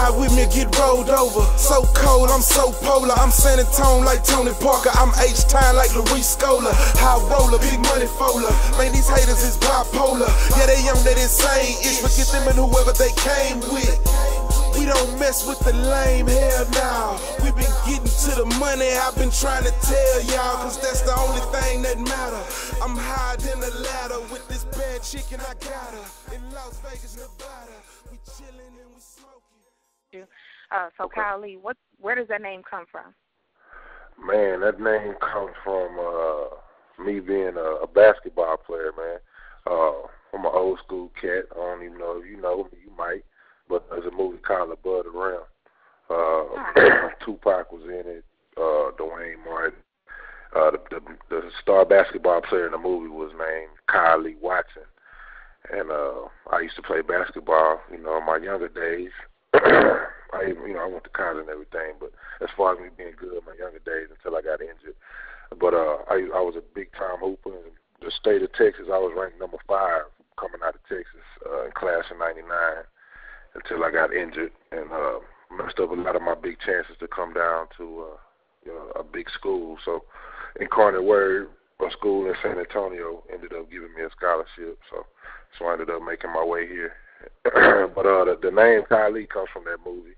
ride with me, get rolled over. So cold, I'm so polar. I'm San Antonio like Tony Parker. I'm H-Time like Luis Scola. High roller, big money fola. Man, these haters is bipolar. Yeah, they young, they insane. Ish, forget them and whoever they came with. We don't mess with the lame, hell now. We been getting to the money, I've been trying to tell y'all, cause that's the only thing that matter. I'm higher than the ladder with this bad chicken, I got her. In Las Vegas, Nevada, we chillin' and we smoking. So Kyle Lee, where does that name come from? Man, that name comes from me being a basketball player, man. I'm an old school cat. I don't even know if you know me, you might. But there's a movie called Above the Rim. Tupac was in it, Dwayne Martin. The star basketball player in the movie was named Kyle Lee Watson. And I used to play basketball, in my younger days. I went to college and everything, but as far as me being good in my younger days until I got injured. But I was a big-time hooper. In the state of Texas, I was ranked number 5 coming out of Texas in class of 99. Until I got injured and messed up a lot of my big chances to come down to a big school. So Incarnate Word, a school in San Antonio, ended up giving me a scholarship. So I ended up making my way here. But the name Kyle Lee comes from that movie.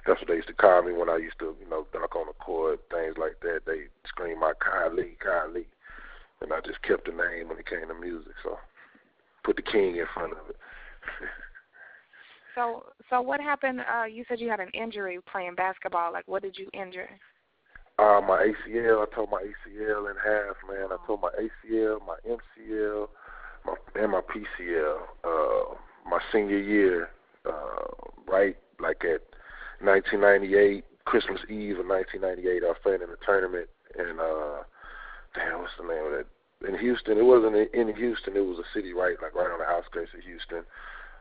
That's what they used to call me when I used to, dunk on the court, things like that. They scream out Kyle Lee, Kyle Lee. And I just kept the name when it came to music. So put the king in front of it. So what happened? You said you had an injury playing basketball. Like, what did you injure? My ACL. I tore my ACL in half, man. I tore my ACL, my MCL, and my PCL. My senior year, right, like at 1998, Christmas Eve of 1998, I was playing in a tournament, and what's the name of that? In Houston. It wasn't in Houston. It was a city right on the outskirts of Houston.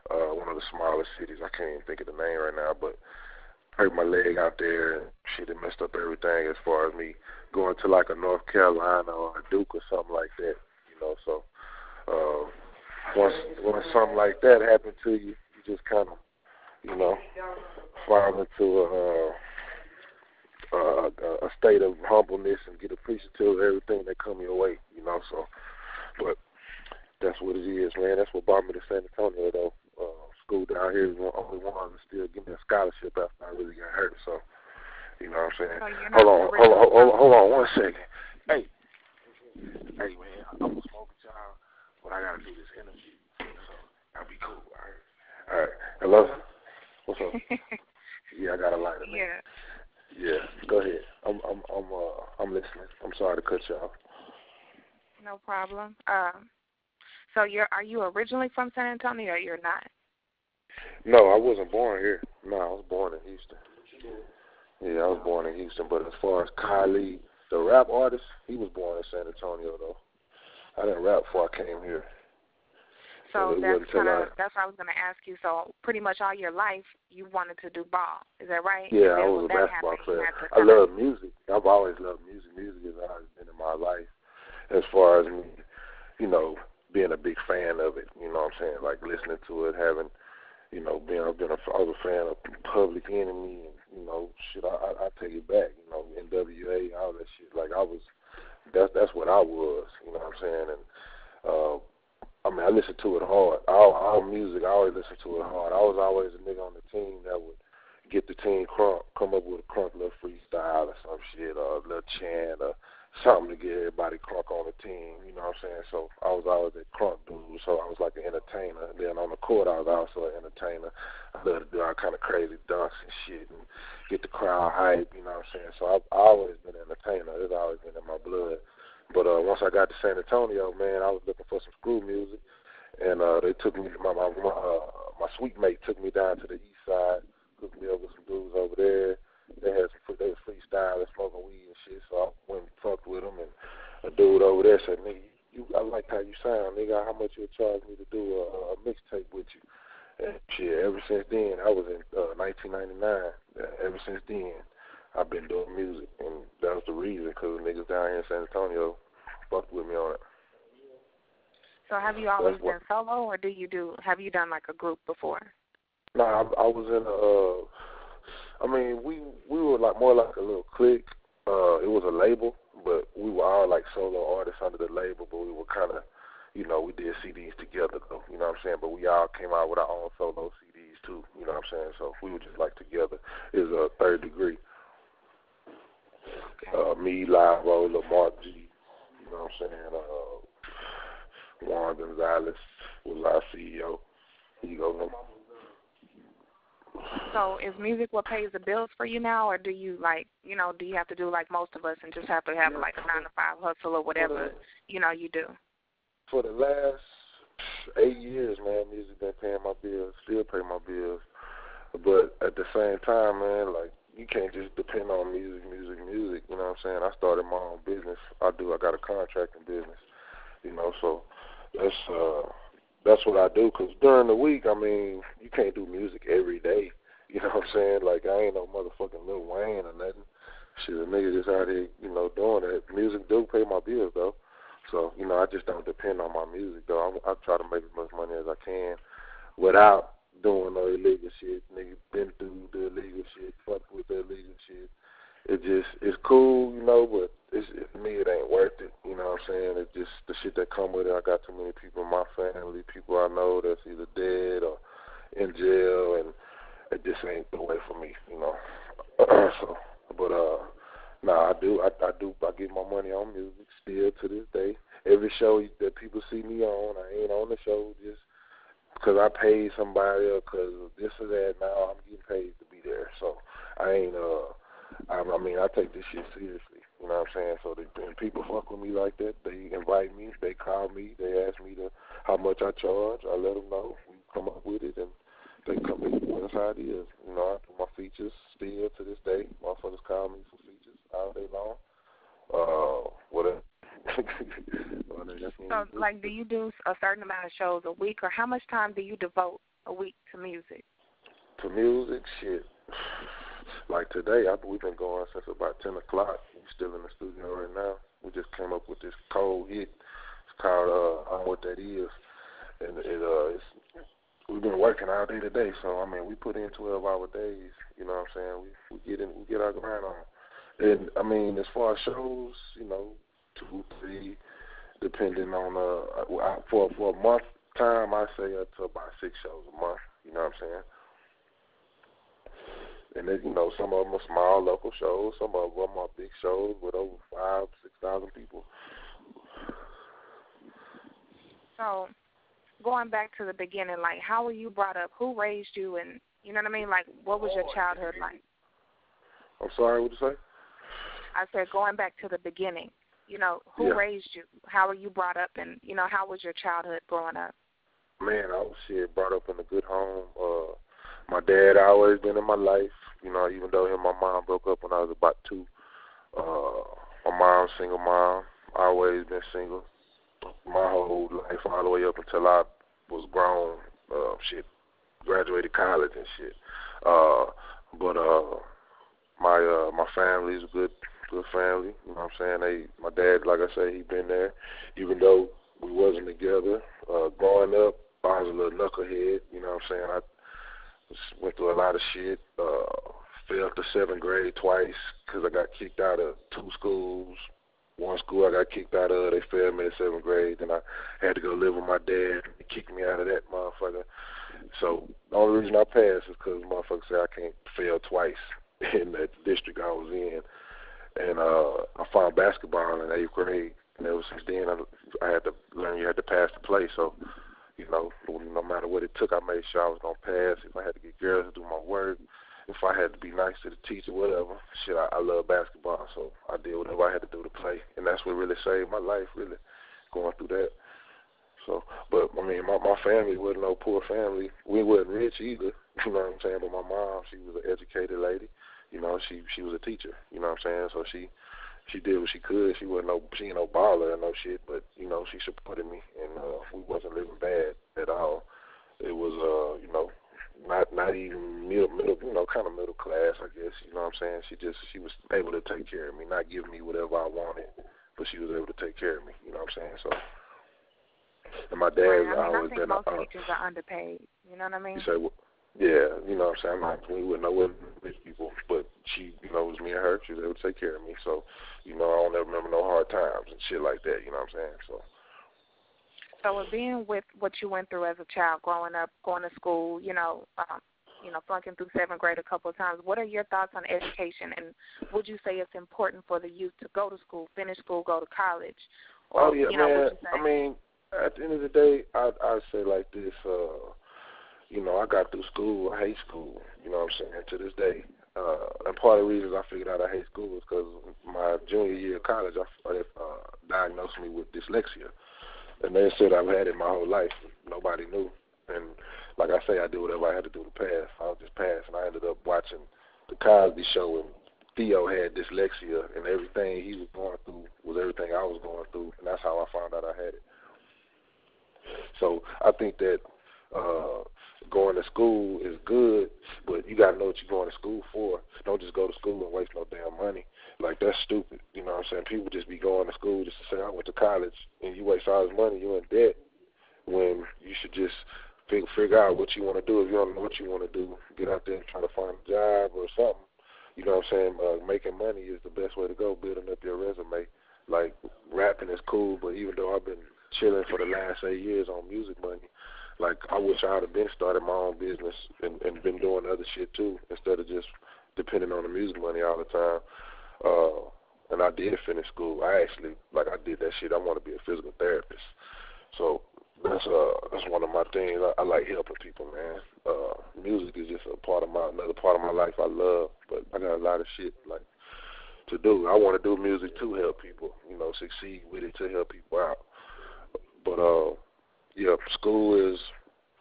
One of the smaller cities. I can't even think of the name right now, but hurt my leg out there, and shit, it messed up everything as far as me going to like a North Carolina or a Duke or something like that, So once something like that happened to you, you just kind of, fall into a state of humbleness and get appreciative of everything that come your way, So, but that's what it is, man. That's what brought me to San Antonio, though. School down here is the only one to still give me a scholarship after I really got hurt. So, you know what I'm saying? So hold on 1 second. Hey, man, I'm gonna smoke with y'all, but I gotta do this interview, so I'll be cool. All right. Hello. What's up? Yeah, I got a lighter. Man. Yeah. Go ahead. I'm listening. I'm sorry to cut you off. No problem. So are you originally from San Antonio or you're not? No, I wasn't born here. No, I was born in Houston. Yeah, I was born in Houston. But as far as Kyle Lee, the rap artist, he was born in San Antonio, though. I didn't rap before I came here. So that's what I was going to ask you. So pretty much all your life, you wanted to do ball. Is that right? Yeah, I was a basketball player. I love music. I've always loved music. Music has always been in my life as far as me, being a big fan of it. You know what I'm saying? Like listening to it, having, I was a fan of Public Enemy and, shit, I take it back, NWA, all that shit. Like that's what I was, you know what I'm saying? And, I listened to it hard. All music, I always listened to it hard. I was always a nigga on the team that would get the team crunk, come up with a crunk little freestyle or some shit, or a little chant or something to get everybody crunk on the team, you know what I'm saying? So I was always a crunk dude, so I was like an entertainer. And then on the court, I was also an entertainer. I love to do all kind of crazy dunks and shit and get the crowd hype, you know what I'm saying? So I've always been an entertainer. It's always been in my blood. But once I got to San Antonio, man, I was looking for some screw music, and they took me. My sweet mate took me down to the east side, hooked me up with some dudes over there. They was freestyling, smoking weed and shit. So I went and fucked with them, and a dude over there said, "Nigga, I like how you sound, nigga. How much you'll charge me to do a mixtape with you?" And shit, ever since then, I was in 1999. Ever since then, I've been doing music, and that was the reason, because niggas down here in San Antonio fucked with me on it. So have you always been solo, or have you done like a group before? No, I was in I mean, we were like more like a little clique. It was a label, but we were all like solo artists under the label, but we were kind of, you know, we did CDs together, though, you know what I'm saying? But we all came out with our own solo CDs, too, you know what I'm saying? So we were just like together. It was a Third Degree. Me, Live Roller, Mark G, you know what I'm saying? Juan Gonzalez was our CEO. You go. So is music what pays the bills for you now, or do you like, you know, do you have to do like most of us and just have to have like a 9-to-5 hustle or whatever, you know, you do? For the last 8 years, man, music been paying my bills, still pay my bills. But at the same time, man, like, you can't just depend on music, you know what I'm saying? I started my own business. I got a contracting business, you know, so that's what I do, because during the week, I mean, you can't do music every day. You know what I'm saying? Like, I ain't no motherfucking Lil Wayne or nothing. Shit, a nigga just out here, you know, doing that. Music do pay my bills, though. So, you know, I just don't depend on my music, though. I try to make as much money as I can without doing no illegal shit. Nigga been through the illegal shit, fuck with the illegal shit. It's cool, you know, but to me it ain't worth it, you know what I'm saying? It's just the shit that come with it. I got too many people in my family, people I know that's either dead or in jail, and it just ain't the way for me, you know. So, but I get my money on music still to this day. Every show that people see me on, I ain't on the show just because I paid somebody or because this or that. Now I'm getting paid to be there, so I ain't I mean, I take this shit seriously, you know what I'm saying? So when people fuck with me like that, they invite me, they call me, they ask me how much I charge. I let them know. We come up with it, and they come in. That's how it is. You know, I do my features still to this day. Motherfuckers call me for features all day long. Whatever. So, like, do you do a certain amount of shows a week, or how much time do you devote a week to music? To music, shit. Like today, we've been going since about 10 o'clock. We're still in the studio right now. We just came up with this cold hit. It's called I Know What That Is. And we've been working all day today. So, I mean, we put in 12-hour days. You know what I'm saying? We get our grind on. And, I mean, as far as shows, you know, 2, 3, depending on, for a month time, I say up to about 6 shows a month. You know what I'm saying? And then, you know, some of them are small local shows. Some of them are big shows with over 5,000, 6,000 people. So, going back to the beginning, like, how were you brought up? Who raised you? And, you know what I mean? Like, what was your childhood like? I'm sorry, what did you say? I said, going back to the beginning, you know, who raised you? How were you brought up? And, you know, how was your childhood growing up? Man, I was brought up in a good home. My dad always been in my life, you know, even though him and my mom broke up when I was about 2. My mom's single mom, always been single my whole life, all the way up until I was grown, graduated college and shit. But my family is a good family, you know what I'm saying? My dad, like I say, he been there, even though we wasn't together. Growing up, I was a little knucklehead, you know what I'm saying? I went through a lot of shit, failed the 7th grade twice because I got kicked out of 2 schools. One school I got kicked out of, they failed me in 7th grade. Then I had to go live with my dad. They kicked me out of that motherfucker. So the only reason I passed is because motherfuckers say I can't fail twice in that district I was in. And I found basketball in 8th grade. And ever since then, I had to learn you had to pass to play. So, you know, no matter what it took, I made sure I was going to pass. If I had to get girls to do my work, if I had to be nice to the teacher, whatever, shit, I love basketball. So I did whatever I had to do to play. And that's what really saved my life, really, going through that. So, but, I mean, my family wasn't no poor family. We wasn't rich either, you know what I'm saying? But my mom, she was an educated lady. You know, she was a teacher, you know what I'm saying? So she did what she could. She ain't no baller or no shit, but, you know, she supported me, and we wasn't living bad at all. It was, you know, not even middle, you know, kind of middle class, I guess, you know what I'm saying? She was able to take care of me, not give me whatever I wanted, but she was able to take care of me, you know what I'm saying? So, and my dad's always been... I think most teachers are underpaid, you know what I mean? You say, well, yeah, you know what I'm saying? We wouldn't know what rich people, her. She was able to take care of me. So, you know, I don't ever remember no hard times and shit like that. You know what I'm saying? So being with what you went through as a child, growing up, going to school, flunking through 7th grade a couple of times, what are your thoughts on education? And would you say it's important for the youth to go to school, finish school, go to college? Or, man. I mean, at the end of the day, I'd say like this. I got through school. I hate school. You know what I'm saying? To this day. And part of the reasons I figured out I hate school is because my junior year of college, they diagnosed me with dyslexia. And they said I've had it my whole life. Nobody knew. And like I say, I did whatever I had to do to pass. I was just passed. And I ended up watching The Cosby Show, and Theo had dyslexia, and everything he was going through was everything I was going through. And that's how I found out I had it. So I think that going to school is good, but you got to know what you're going to school for. Don't just go to school and waste no damn money. Like, that's stupid. You know what I'm saying? People just be going to school just to say, I went to college, and you waste all this money, you're in debt, when you should just figure out what you want to do. If you don't know what you want to do, get out there and try to find a job or something. You know what I'm saying? Making money is the best way to go, building up your resume. Like, rapping is cool, but even though I've been chilling for the last 8 years on music money, like, I wish I would have been started my own business and been doing other shit too, instead of just depending on the music money all the time. And I did finish school. I did that shit. I want to be a physical therapist. So that's one of my things. I like helping people, man. Music is just another part of my life I love, but I got a lot of shit like to do. I want to do music to help people, succeed with it, to help people out. But yeah, school is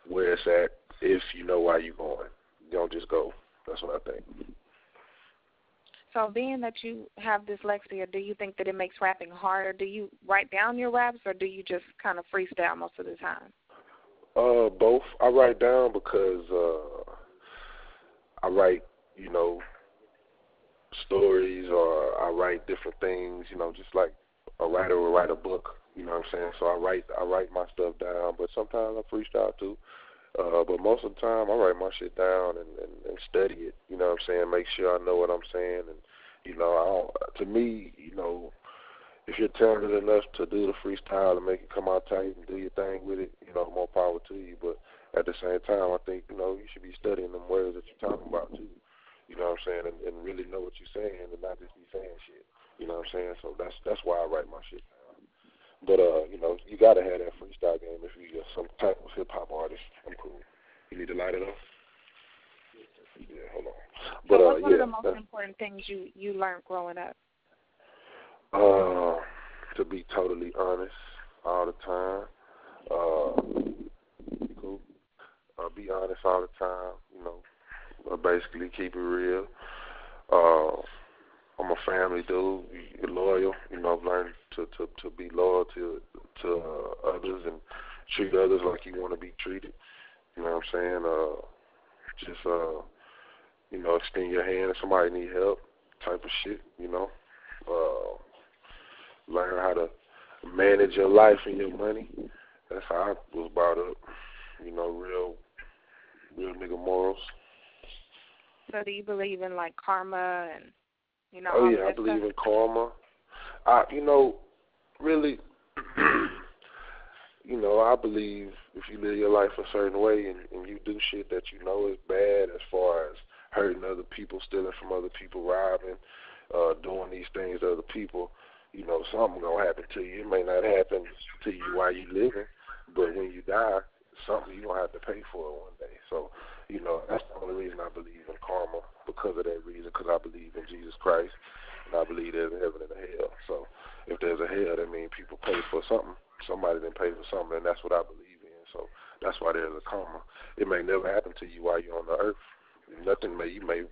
where it's at if you know why you're going. You don't just go. That's what I think. So being that you have dyslexia, do you think that it makes rapping harder? Do you write down your raps, or do you just kind of freestyle most of the time? Both. I write down because I write, stories, or I write different things, just like a writer would write a book. You know what I'm saying? So I write my stuff down, but sometimes I freestyle too. But most of the time I write my shit down and study it. You know what I'm saying? Make sure I know what I'm saying. And, to me, if you're talented enough to do the freestyle and make it come out tight and do your thing with it, more power to you. But at the same time, I think, you should be studying them words that you're talking about too. You know what I'm saying? And really know what you're saying and not just be saying shit. You know what I'm saying? So that's why I write my shit down. But, you got to have that freestyle game if you're some type of hip-hop artist. I'm cool. You need to light it up? Yeah, hold on. But, so what's one of the most important things you learned growing up? To be totally honest all the time. Cool. Be honest all the time, basically keep it real. I'm a family dude. You're loyal. I've learned to be loyal to others and treat others like you want to be treated. You know what I'm saying? Just extend your hand if somebody need help, type of shit. Learn how to manage your life and your money. That's how I was brought up. Real nigga morals. So do you believe in like karma and? Oh, yeah, I believe in karma. Really, I believe if you live your life a certain way and you do shit that you know is bad, as far as hurting other people, stealing from other people, robbing, doing these things to other people, something going to happen to you. It may not happen to you while you living, but when you die, something you're going to have to pay for one day. So, that's the only reason I believe in karma, because of that reason, because I believe in Jesus Christ, and I believe there's a heaven and a hell. So if there's a hell, that means people pay for something. Somebody didn't pay for something, and that's what I believe in. So that's why there's a karma. It may never happen to you while you're on the earth. You may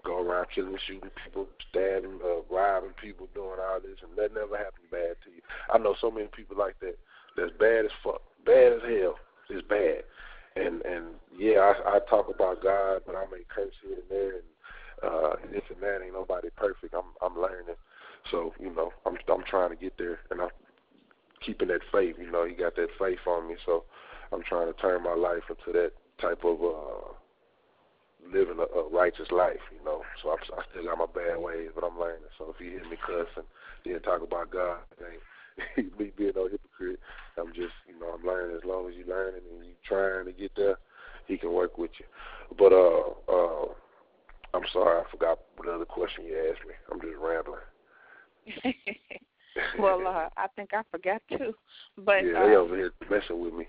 go around killing, shooting people, stabbing, robbing people, doing all this, and that never happened bad to you. I know so many people like that that's bad as fuck, bad as hell. It's bad. And yeah, I talk about God, but I may curse here and there, and this and that. Ain't nobody perfect. I'm learning. So, I'm trying to get there, and I'm keeping that faith. He got that faith on me. So I'm trying to turn my life into that type of living a righteous life, So I still got my bad ways, but I'm sorry, I forgot what other question you asked me. I'm just rambling. Well, I think I forgot too. But yeah, they over here messing with me.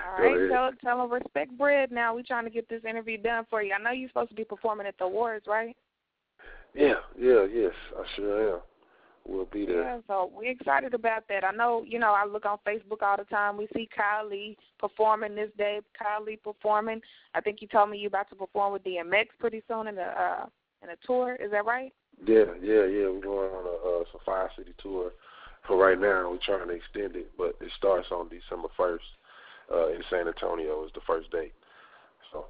All right, tell them respect bread. Now we're trying to get this interview done for you. I know you're supposed to be performing at the awards, right? Yes, I sure am. We'll be there. Yeah, so we're excited about that. I know, I look on Facebook all the time. We see Kyle Lee performing this day. Kyle Lee performing. I think you told me you're about to perform with DMX pretty soon in a tour. Is that right? Yeah. We're going on a 5-city tour. For right now, we're trying to extend it, but it starts on December 1st in San Antonio is the first date. So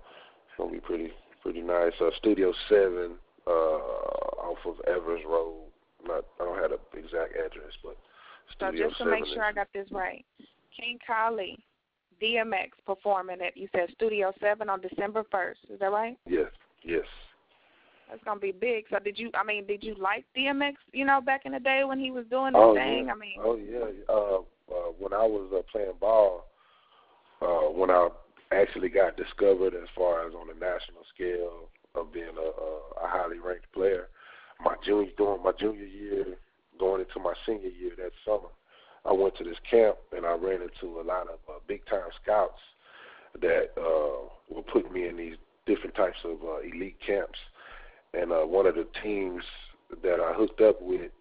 it's going to be pretty nice. Studio 7 off of Evers Road. I don't have the exact address, but Studio 7. So just to make sure I got this right, King Kyle Lee, DMX performing at, you said Studio 7 on December 1st. Is that right? Yes. That's gonna be big. So did you like DMX? Back in the day when he was doing his thing. Yeah. When I was playing ball, when I actually got discovered as far as on the national scale of being a highly ranked player, during my junior year, going into my senior year that summer, I went to this camp and I ran into a lot of big time scouts that were putting me in these different types of elite camps. And one of the teams that I hooked up with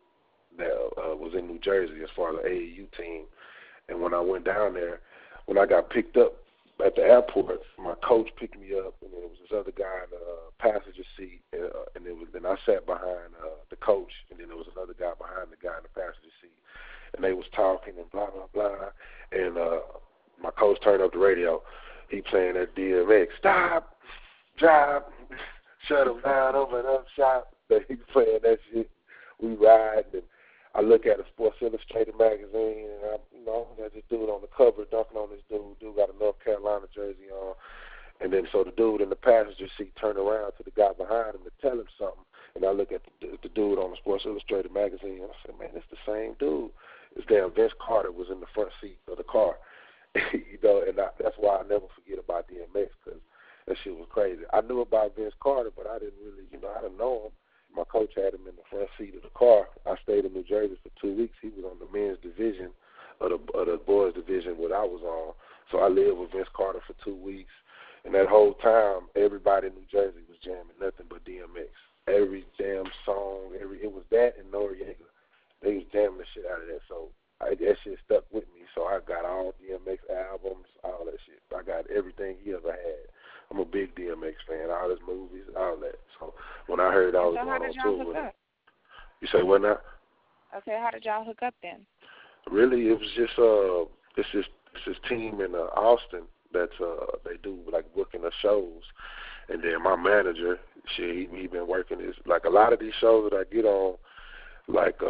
that was in New Jersey as far as the AAU team. And when I went down there, when I got picked up at the airport, my coach picked me up, and there was this other guy in the passenger seat, then I sat behind the coach, and then there was another guy behind the guy in the passenger seat. And they was talking and blah, blah, blah. And my coach turned up the radio. He playing that DMX. Stop, drop, shut him down, open up shop. He playing that shit. We ride, and I look at a Sports Illustrated magazine, and there's this dude on the cover dunking on this dude. Dude got a North Carolina jersey on. And then so the dude in the passenger seat turned around to the guy behind him to tell him something. And I look at the dude on the Sports Illustrated magazine, and I said, man, it's the same dude. It's damn Vince Carter was in the front seat of the car. And that's why I never forget about DMX, because that shit was crazy. I knew about Vince Carter, but I didn't really, I didn't know him. My coach had him in the front seat of the car. I stayed in New Jersey for 2 weeks. He was on the men's division of the boys division, what I was on. So I lived with Vince Carter for 2 weeks. And that whole time, everybody in New Jersey was jamming nothing but DMX. Every damn song, it was that and Noriega. They was jamming the shit out of that. So that shit stuck with me. So I got all DMX albums, all that shit. I got everything he ever had. I'm a big DMX fan, all his movies, all that. So when I heard I was going on tour with him. You say what now? Okay, how did y'all hook up then? Really, it was just this team in Austin that they do like booking the shows, and then my manager, he been working this, like a lot of these shows that I get on, like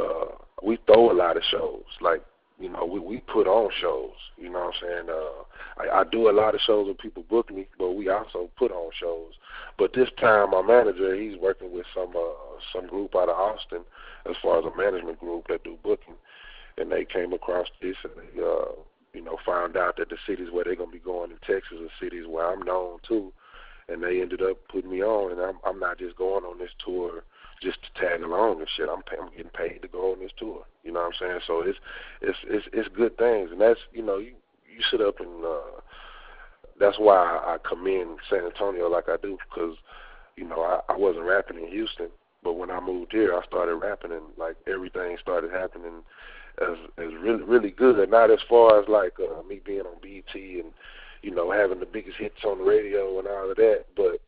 we throw a lot of shows, like we put on shows, you know what I'm saying? I do a lot of shows when people book me, but we also put on shows. But this time my manager, he's working with some group out of Austin as far as a management group that do booking, and they came across this and they found out that the cities where they're going to be going in Texas are cities where I'm known too, and they ended up putting me on, and I'm not just going on this tour just to tag along and shit. I'm getting paid to go on this tour. You know what I'm saying? So it's good things, and that's you sit up and that's why I commend San Antonio like I do, because I wasn't rapping in Houston, but when I moved here, I started rapping, and like everything started happening as really really good. Not as far as like me being on BET and having the biggest hits on the radio and all of that, but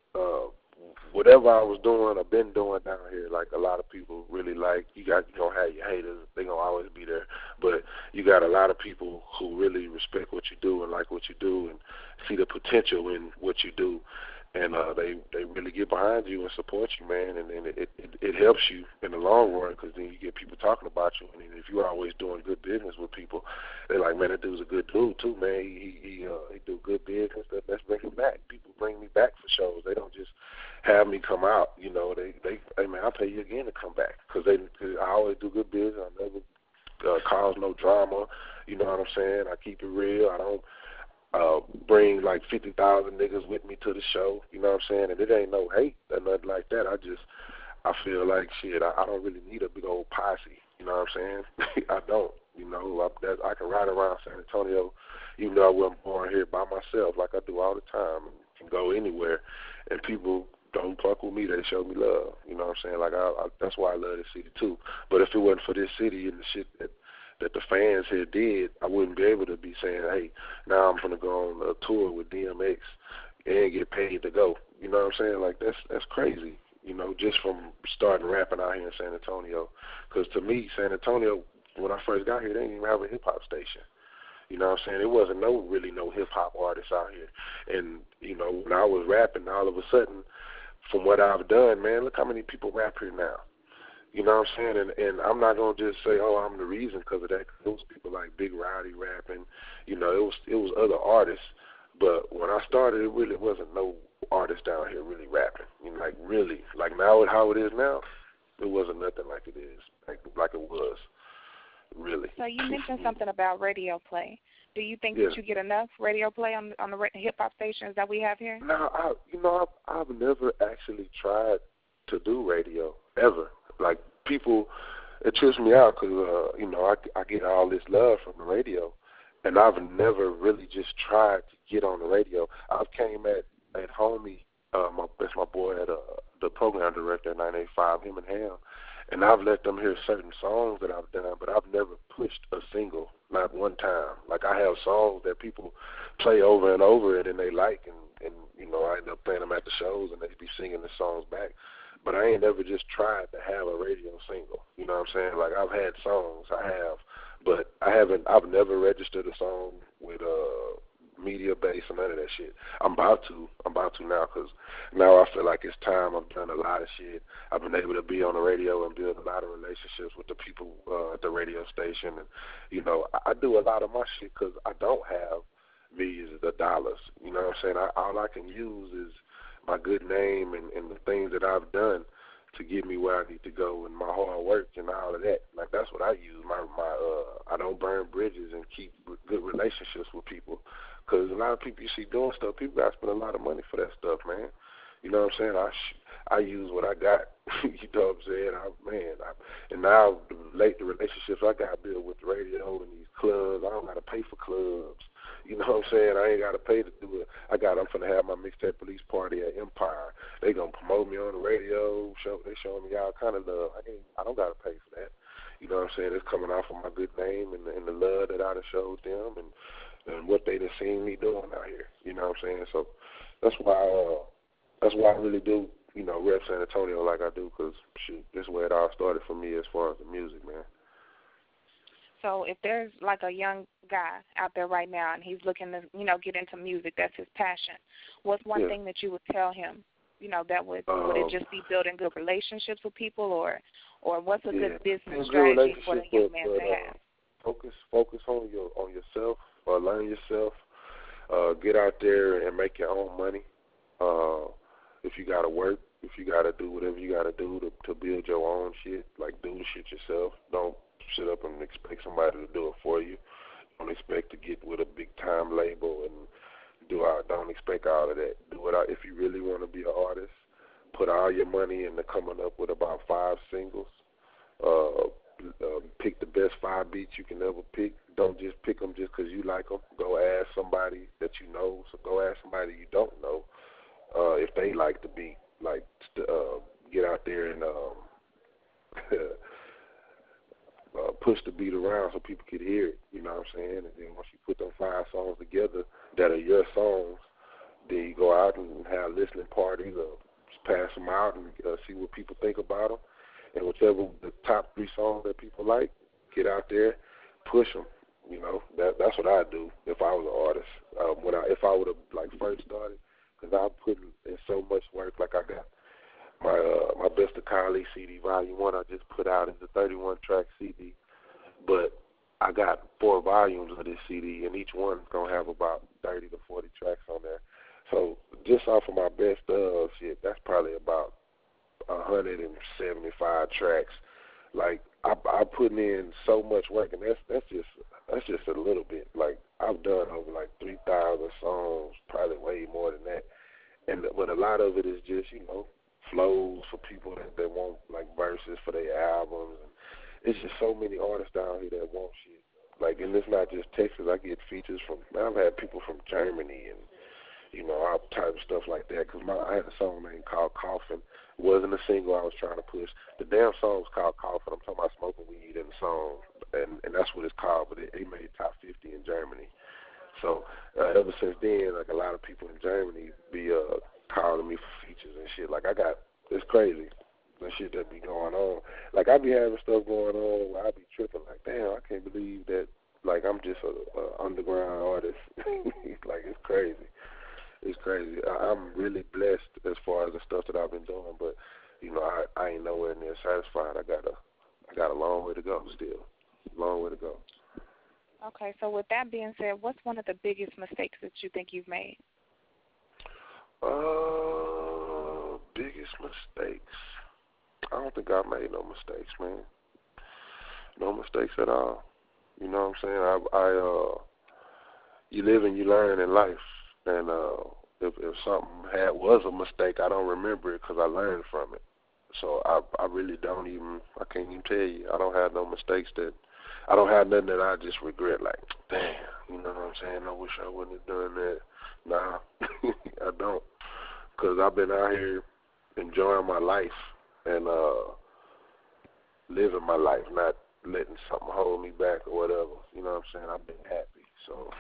whatever I was doing, I've been doing down here, like a lot of people really like. You're going to have your haters. They're going to always be there. But you got a lot of people who really respect what you do and like what you do and see the potential in what you do. And they really get behind you and support you, man. And then it helps you in the long run, because then you get people talking about you. And if you're always doing good business with people, they're like, man, that dude's a good dude too, man. He do good business. Let's bring him back. People bring me back for shows. They don't just have me come out. Hey man, I'll pay you again to come back, because I always do good business. I never cause no drama. You know what I'm saying? I keep it real. bring like 50,000 niggas with me to the show. You know what I'm saying? And it ain't no hate or nothing like that. I feel like shit. I don't really need a big old posse. You know what I'm saying? I don't. You know, I can ride around San Antonio, even though I wasn't born here, by myself, like I do all the time, and can go anywhere, and people don't fuck with me. They show me love. You know what I'm saying? Like that's why I love this city too. But if it wasn't for this city and the shit that the fans here did, I wouldn't be able to be saying, hey, now I'm gonna go on a tour with DMX and get paid to go. You know what I'm saying? Like that's crazy. You know, just from starting rapping out here in San Antonio. Because to me, San Antonio, when I first got here, they didn't even have a hip-hop station. You know what I'm saying? There wasn't really no hip-hop artists out here. And, you know, when I was rapping, all of a sudden, from what I've done, man, look how many people rap here now. You know what I'm saying? And I'm not going to just say, oh, I'm the reason because of that. It was people like Big Rowdy rapping. You know, it was other artists. But when I started, it really wasn't no artists down here really rapping. You know, like really. Like now, how it is now, it wasn't nothing like it is, like it was, really. So you mentioned something about radio play. Do you think that you get enough radio play on the hip-hop stations that we have here? No, I've never actually tried to do radio, ever. Like, people, it trips me out because, you know, I get all this love from the radio, and I've never really just tried to get on the radio. I've came at Homie, that's my boy, the program director at 98.5, him and Ham, and I've let them hear certain songs that I've done, but I've never pushed a single, not one time. Like, I have songs that people play over and over and they like, and you know, I end up playing them at the shows and they be singing the songs back. But I ain't never just tried to have a radio single. You know what I'm saying? Like, I've had songs, but I've never registered a song with media base or none of that shit. I'm about to now, because now I feel like it's time. I've done a lot of shit. I've been able to be on the radio and build a lot of relationships with the people at the radio station. And, you know, I do a lot of my shit because I don't have millions of dollars. You know what I'm saying? All I can use is my good name and the things that I've done to get me where I need to go, and my hard work and all of that. Like, that's what I use. I don't burn bridges and keep good relationships with people. Because a lot of people you see doing stuff, people got to spend a lot of money for that stuff, man. You know what I'm saying? I use what I got. You know what I'm saying? And now the relationships I got built with the radio and these clubs, I don't got to pay for clubs. You know what I'm saying? I ain't got to pay to do it. I'm finna have my mixtape release party at Empire. They gonna promote me on the radio. They showing me all kind of love. I don't got to pay for that. You know what I'm saying? It's coming off of my good name and the love that I done showed them and what they done seen me doing out here. You know what I'm saying? So that's why I really do, you know, rep San Antonio like I do, because, shoot, this is where it all started for me as far as the music, man. So if there's like a young guy out there right now and he's looking to, you know, get into music, that's his passion, what's one thing that you would tell him, you know, that would it just be building good relationships with people, or what's a good business strategy for the young man to have? Focus on yourself, learn yourself, get out there and make your own money. If you got to work, if you got to do whatever you got to do to build your own shit, like, do the shit yourself. Don't sit up and expect somebody to do it for you. Don't expect to get with a big-time label and don't expect all of that. Do it. If you really want to be an artist, put all your money into coming up with about 5 singles. Pick the best 5 beats you can ever pick. Don't just pick them just because you like them. Go ask somebody that you know. So go ask somebody you don't know if they like the beat. Like, get out there and push the beat around so people could hear it. You know what I'm saying? And then once you put them 5 songs together that are your songs, then you go out and have listening parties or just pass them out and see what people think about them. And whichever the top 3 songs that people like, get out there, push them. You know, that's what I do if I was an artist. If I would have like first started, because I put in so much work. Like, I got my Best of Kylie CD Volume 1 I just put out as a 31-track CD, but I got 4 volumes of this CD, and each one's gonna have about 30 to 40 tracks on there. So just off of my best of shit, that's probably about 175 tracks. Like, I putting in so much work, and that's just a little bit. Like, I've done over like 3,000 songs, probably way more than that. But a lot of it is just, flows for people that want like verses for their albums. And it's just so many artists down here that want shit. Like, and it's not just Texas. I get features from, I've had people from Germany and, all type of stuff like that. Because I had a song named called Coffin. It wasn't a single I was trying to push. The damn song's called Coffin. I'm talking about smoking weed in the song. And that's what it's called. But it made top 50 in Germany. So ever since then, like a lot of people in Germany be calling me for features and shit. Like it's crazy, the shit that be going on. Like I be having stuff going on where I be tripping. Like, damn, I can't believe that. Like I'm just a underground artist. Like it's crazy. It's crazy. I'm really blessed as far as the stuff that I've been doing, but I ain't nowhere near satisfied. I got a long way to go still. Long way to go. Okay, so with that being said, what's one of the biggest mistakes that you think you've made? Biggest mistakes. I don't think I've made no mistakes, man. No mistakes at all. You know what I'm saying? You live and you learn in life, and if something was a mistake, I don't remember it because I learned from it. So I really don't even. I can't even tell you. I don't have no mistakes that. I don't have nothing that I just regret, like, damn, you know what I'm saying? I wish I wouldn't have done that. Nah, I don't, because I've been out here enjoying my life and living my life, not letting something hold me back or whatever. You know what I'm saying? I've been happy, so,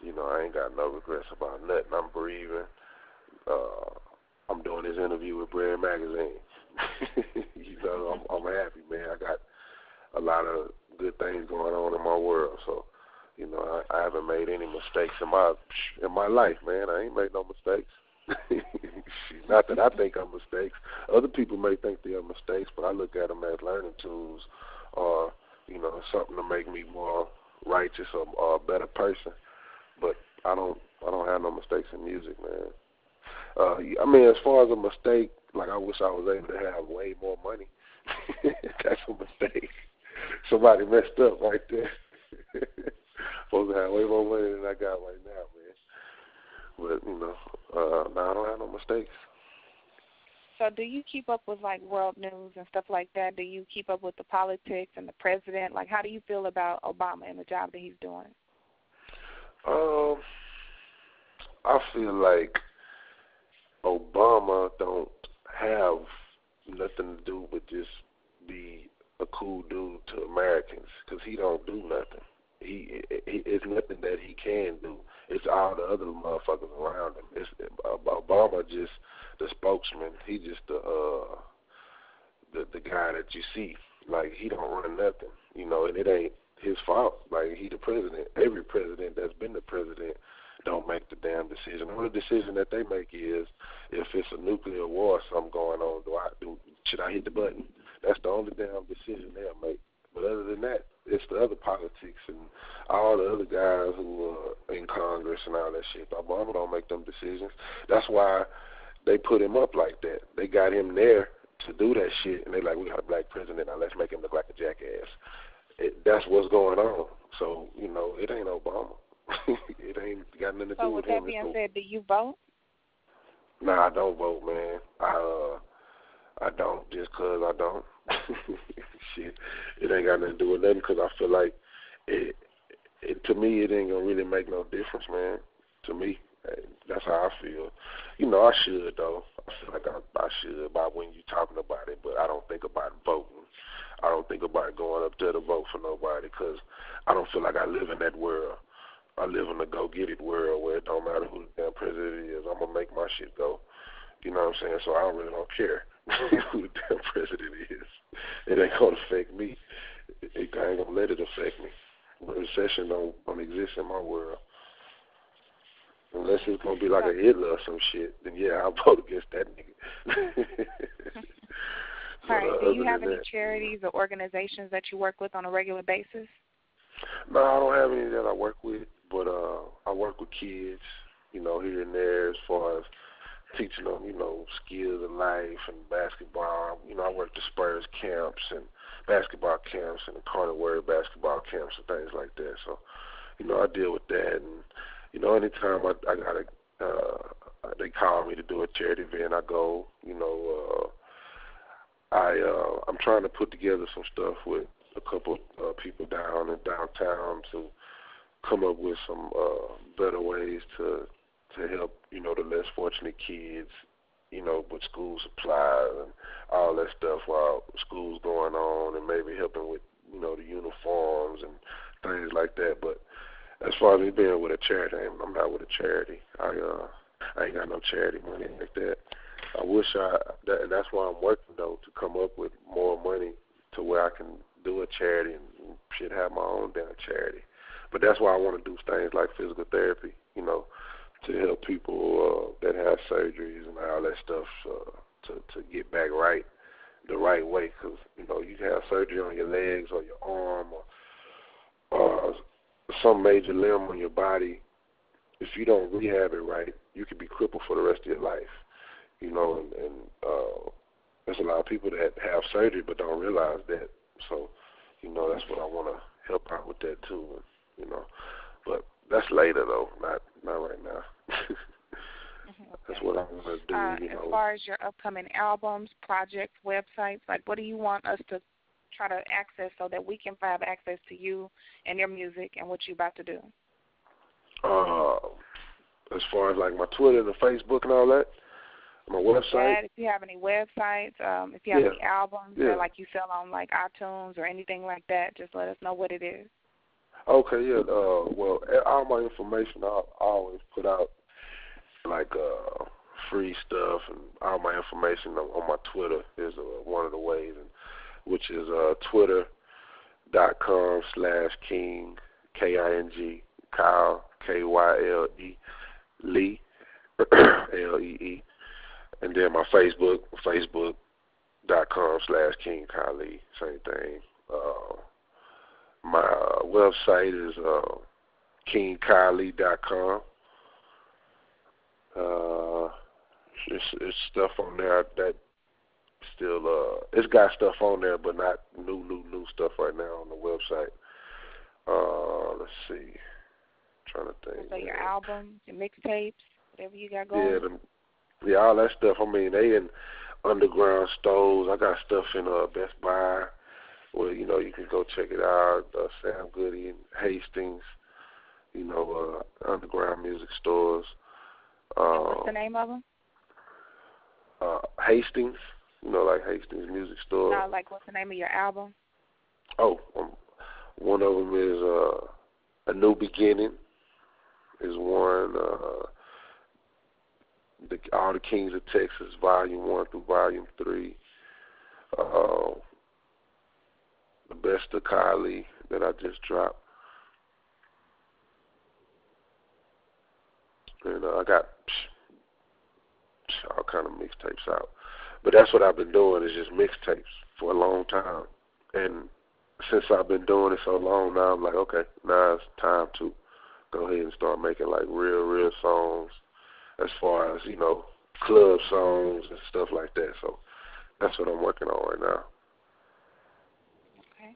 I ain't got no regrets about nothing. I'm breathing. I'm doing this interview with Bread Magazine. I'm happy, man. I got a lot of good things going on in my world, so I haven't made any mistakes in my life, man. I ain't made no mistakes. Not that I think I'm mistakes. Other people may think they are mistakes, but I look at them as learning tools, or something to make me more righteous or a better person. But I don't have no mistakes in music, man. I mean, as far as a mistake, like I wish I was able to have way more money. That's a mistake. Somebody messed up right there. Supposed to have way more money than I got right now, man. But, I don't have no mistakes. So do you keep up with, like, world news and stuff like that? Do you keep up with the politics and the president? Like, how do you feel about Obama and the job that he's doing? I feel like Obama don't have nothing to do but just be a cool dude to Americans, because he don't do nothing. It's nothing that he can do. It's all the other motherfuckers around him. It's Obama just the spokesman. He just the guy that you see. Like, he don't run nothing, and it ain't his fault. Like, he the president. Every president that's been the president don't make the damn decision. The only decision that they make is if it's a nuclear war or something going on, should I hit the button? That's the only damn decision they'll make. But other than that, it's the other politics and all the other guys who are in Congress and all that shit. Obama don't make them decisions. That's why they put him up like that. They got him there to do that shit, and they like, we got a black president, now let's make him look like a jackass. That's what's going on. So, it ain't Obama. It ain't got nothing to do with him. So with that being said, do you vote? Nah, I don't vote, man. I don't, just 'cause I don't. Shit, it ain't got nothing to do with nothing, 'cause I feel like to me, it ain't gonna really make no difference, man. To me, that's how I feel. I should, though. I feel like I should about when you talking about it, but I don't think about voting. I don't think about going up there to vote for nobody, 'cause I don't feel like I live in that world. I live in a go-get-it world where it don't matter who the damn president is. I'm going to make my shit go. You know what I'm saying? So I really don't care who the damn president is. It ain't going to affect me. I ain't going to let it affect me. Recession don't exist in my world. Unless it's going to be like a Hitler or some shit, then yeah, I'll vote against that nigga. All right. Do you have any charities or organizations that you work with on a regular basis? No, I don't have any that I work with, but I work with kids, here and there as far as teaching them, skills of life and basketball. I work the Spurs camps and basketball camps and the Carter Word basketball camps and things like that. So, I deal with that. And, anytime I got they call me to do a charity event, I go. I'm trying to put together some stuff with a couple people down in downtown to come up with some better ways to help, the less fortunate kids, with school supplies and all that stuff while school's going on, and maybe helping with, the uniforms and things like that. But as far as me being with a charity, I'm not with a charity. I ain't got no charity money like that. I wish and that's why I'm working, though, to come up with more money to where I can do a charity and should have my own damn charity. But that's why I want to do things like physical therapy, to help people that have surgeries and all that stuff to get back right the right way. Because, you can have surgery on your legs or your arm or some major limb on your body. If you don't rehab it right, you could be crippled for the rest of your life. And there's a lot of people that have surgery but don't realize that. So, that's what I want to help out with that too, But that's later though, not right now. That's what I want to do. As far as your upcoming albums, projects, websites, like what do you want us to try to access so that we can have access to you and your music and what you're about to do? As far as like my Twitter and the Facebook and all that, my website. If you have any websites, if you have any albums that like you sell on like iTunes or anything like that, just let us know what it is. Okay, yeah. Well, all my information I always put out like free stuff, and all my information on my Twitter is one of the ways, which is twitter.com/King King Kyle Kyle Lee Lee, and then my Facebook.com/King Kyle Lee, same thing. My website is KingKyleLee.com. It's stuff on there that still it's got stuff on there, but not new stuff right now on the website. Let's see, I'm trying to think. So your albums, your mixtapes, whatever you got going. Yeah, all that stuff. I mean, they in underground stores. I got stuff in Best Buy. Well, you can go check it out. Sam Goody and Hastings, underground music stores. What's the name of them? Hastings, like Hastings Music Store. No, like what's the name of your album? Oh, one of them is A New Beginning. Is one. All the Kings of Texas, Volume 1 through Volume 3. The Best of Kylie that I just dropped. And I got all kind of mixtapes out. But that's what I've been doing, is just mixtapes for a long time. And since I've been doing it so long, now I'm like, okay, now it's time to go ahead and start making like real songs, as far as, club songs and stuff like that. So that's what I'm working on right now. Okay.